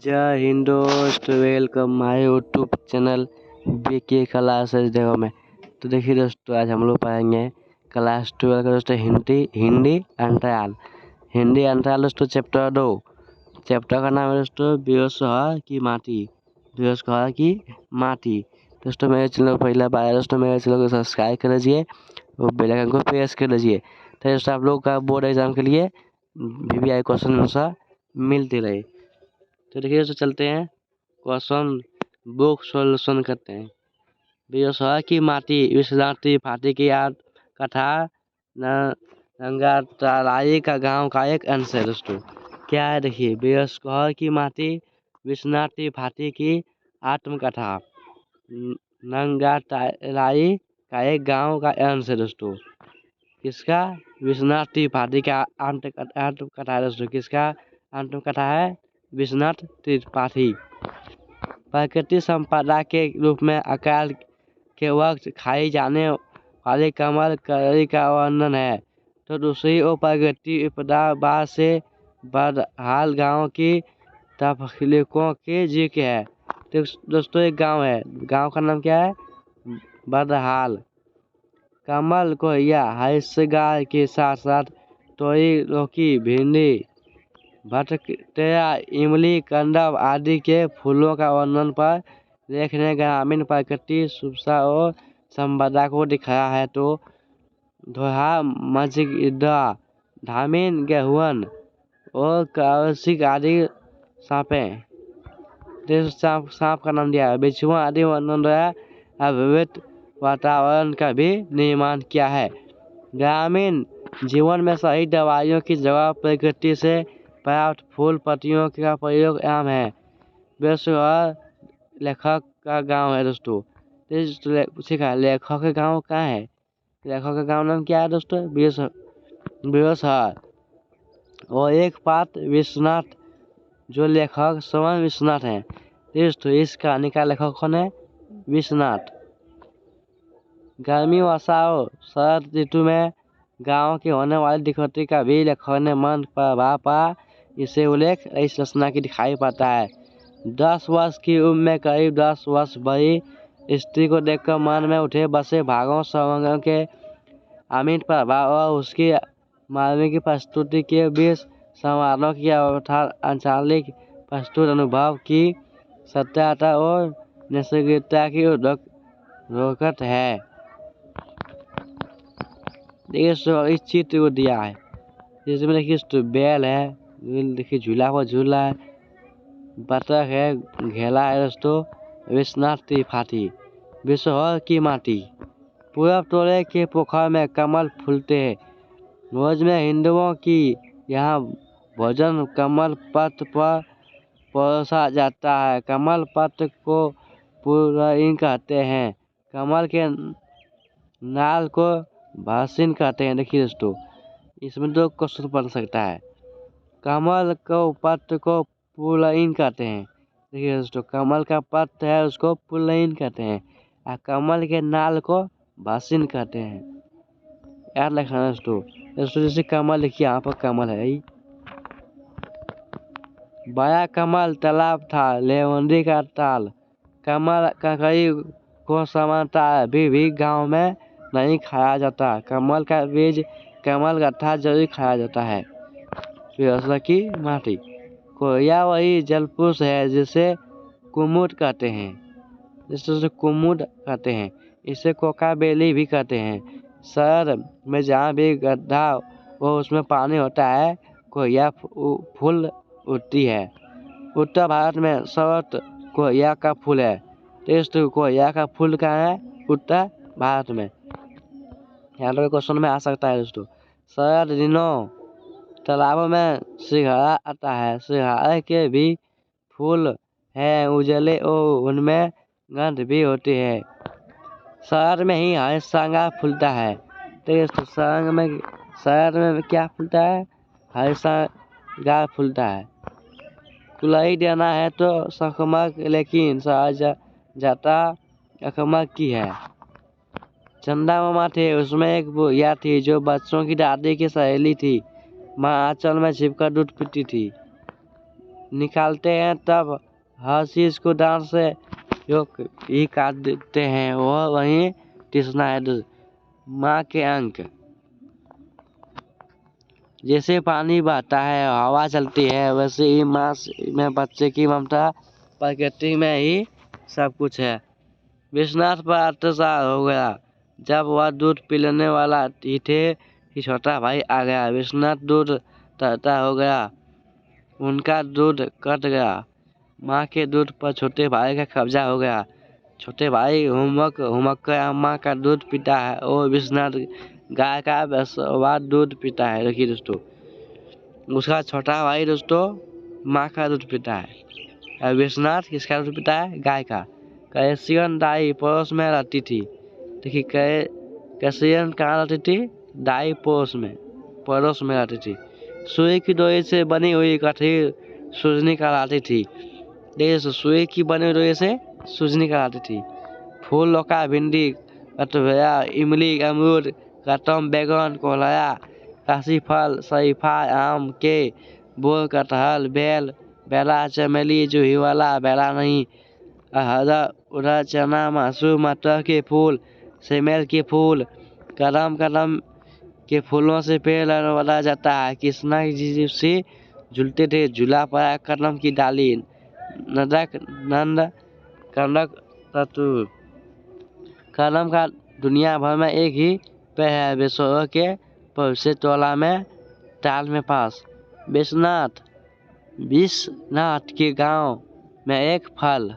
जय हिंद दोस्त, welcome my YouTube channel BK classes देखो में। तो देखिए दोस्तों, आज हम लोग पढ़ेंगे क्लास 12 का दोस्तों हिंदी अंतराल। हिंदी अंतराल दोस्तों चैप्टर 2। चैप्टर का नाम है दोस्तों बेसहा की माटी। बेसहा की माटी। दोस्तों मेरे चैनल पर पहला बार दोस्तों, मेरे चैनल को सब्सक्राइब कर लीजिए और बेल आइकन को प्रेस कर लीजिए, तो दोस्तों आप लोग का बोर्ड एग्जाम के लिए VVI क्वेश्चन आंसर मिलते रहे। तो देखिए दोस्तों, चलते हैं क्वेश्चन बुक सॉल्यूशन करते हैं। बेसहा की माटी विश्वनाथी फाटी की याद कथा नंगा तराई का गांव का एक अंश है दोस्तों। क्या है देखिए, बेसहा की माटी विश्वनाथी फाटी की आत्मकथा नंगा तराई का एक गांव का अंश है दोस्तों। किसका? विश्वनाथ त्रिपाठी का आत्मकथा है दोस्तों। किसका आत्मकथा है? विश्वनाथ त्रिपाठी। प्राकृतिक संपदा के रूप में अकाल के वक्त खाई जाने वाली कमल कली का वर्णन है। तो दूसरी ओर प्राकृतिक विपदा बाद से बदहाल गांव की तफलीकों के जिक्र है। तो दोस्तों एक गांव है, गांव का नाम क्या है? बदहाल। कमल कोया हंसगार के साथ साथ तोरी लौकी भिंडी भटकटेरा इमली कंदम आदि के फूलों का वर्णन पर लेख ने ग्रामीण प्रकृति सुविधा और संपदा को दिखाया है। तो दोहा मजिदा धामीन गेहुअन और कौशिक आदि सांपें सांप का नाम दिया है। बिच्छुआ आदि वर्णन द्वारा अभिवृत वातावरण का भी निर्माण किया है। ग्रामीण जीवन में सही दवाइयों की जगह प्रकृति से प्राप्त फूल पत्तियों का प्रयोग आम है। बेसहा लेखक का गांव है दोस्तों। पूछेगा लेखक का गांव कहाँ है? लेखक का गांव नाम क्या है दोस्तों? बेसहा। और एक पात्र विश्वनाथ, जो लेखक स्वयं विश्वनाथ हैं दोस्तों। इस कहानी का लेखक कौन है? विश्वनाथ। गर्मी वर्षा और शरद ऋतु में गांव की होने वाली दिक्कतों का भी लेखक ने मन प्रभाव पा इसे उल्लेख इस रचना की दिखाई पड़ता है। 10 वर्ष की उम्र में करीब 10 वर्ष बड़ी स्त्री को देखकर मन में उठे बसे भागों संगम के अमिट प्रभाव और उसकी मार्मिक प्रस्तुति के बीच समारोह की आंचलिक प्रस्तुत अनुभव की सत्यता और निष्क्रियता की रोकट है। देखिए इस चित्र को दिया है, जिसमें देखिए बैल है, देखिए झूला हुआ झूला है, बतख है, घेला है दोस्तों। विश्वनाथ त्रिपाठी। बेसहा की माटी। पूरब टोले के पोखर में कमल फूलते हैं। रोज में हिंदुओं की यहाँ भोजन कमल पत्र पर परोसा जाता है। कमल पत्र को पुरैन कहते हैं। कमल के नाल को भासिन कहते हैं। देखिए दोस्तों, इसमें 2 क्वेश्चन बन सकता है। कमल को पत्र को पुरैन कहते हैं। देखिए दोस्तों, कमल का पत्र है उसको पुरैन कहते हैं और कमल के नाल को भासिन कहते हैं। याद रखना दोस्तों। जैसे कमल देखिए, यहाँ पर कमल है। बड़ा कमल तालाब था, लेवंडी का ताल। कमल ककड़ी को समानता अभी भी गांव में नहीं खाया जाता। कमल का बीज कमल गट्ठा जरूर खाया जाता है। बेसहा की माटी। कोया वही जलपुरुष है जिसे कुमुद कहते हैं। जिसे कुमुद कहते हैं। इसे कोका बेली भी कहते हैं। शहर में जहाँ भी गड्ढा वो उसमें पानी होता है, कोया फूल उठती है। उत्तर भारत में सर्वत्र कोया का फूल है। दोस्तों कोया का फूल कहाँ है? उत्तर भारत में। यहाँ पर क्वेश्चन में आ सकता है दोस्तों। शरद दिनों तालाबों में सिंघाड़ा आता है। सिंघाड़े के भी फूल हैं उजले और उनमें गंध भी होती है। शरद में ही हरिशंगा फूलता है। तो शरद में क्या फूलता है? हरिशंगा फूलता है। कुलाई देना है तो संक्रमक, लेकिन जाता अकमक की है। चंदा मामा थे, उसमें एक बुढ़िया थी जो बच्चों की दादी की सहेली थी। माँ आंचल में छिपकर दूध पीती थी। निकालते हैं तब हर चीज़ को दांत से ही काट देते हैं। वह वहीं तीसरा है माँ के अंक। जैसे पानी बहता है, हवा चलती है, वैसे ही माँ में बच्चे की ममता प्रकृति में ही सब कुछ है। विश्वनाथ पर अत्याचार हो गया। जब वह दूध पिलाने वाला ही थे कि छोटा भाई आ गया। विश्वनाथ दूध तहता हो गया, उनका दूध कट गया। माँ के दूध पर छोटे भाई का कब्जा हो गया। छोटे भाई हुमक कर अम्मा का दूध पीता है और विश्वनाथ गाय का बाद दूध पीता है। देखिए दोस्तों, उसका छोटा भाई दोस्तों माँ का दूध पीता है और विश्वनाथ किसका दूध पीता है? गाय का। कैसियन दाई पड़ोस में रहती थी। देखिए कैसियन कहाँ रहती थी? दाई पड़ोस में रहती थी। सुई की डोरी से बनी हुई कठिन सूजनी कहलाती थी। देखिए सुई की बनी हुई डोरी से सूजनी कहलाती थी। फूल, लौका, भिंडी, कटहल, इमली, अमरूद, कटम, बैगन, कोहलाया, काशी फल, शरीफा, आम के बोर, कटहल, बेला, चमेली, जूही वाला, बेला नहीं, हरा उड़द, चना, मसूर, मटर के फूल, सेमेल के फूल, कदम के फूलों से पेड़ लगाया जाता है। कृष्णा जी से झूलते थे, झूला पड़ा कदम की डाली, नंद कनक तत्व। कदम का दुनिया भर में एक ही पेड़ है, बेसोर के पड़ोसी टोला में ताल में पास। विश्वनाथ के गांव में एक फल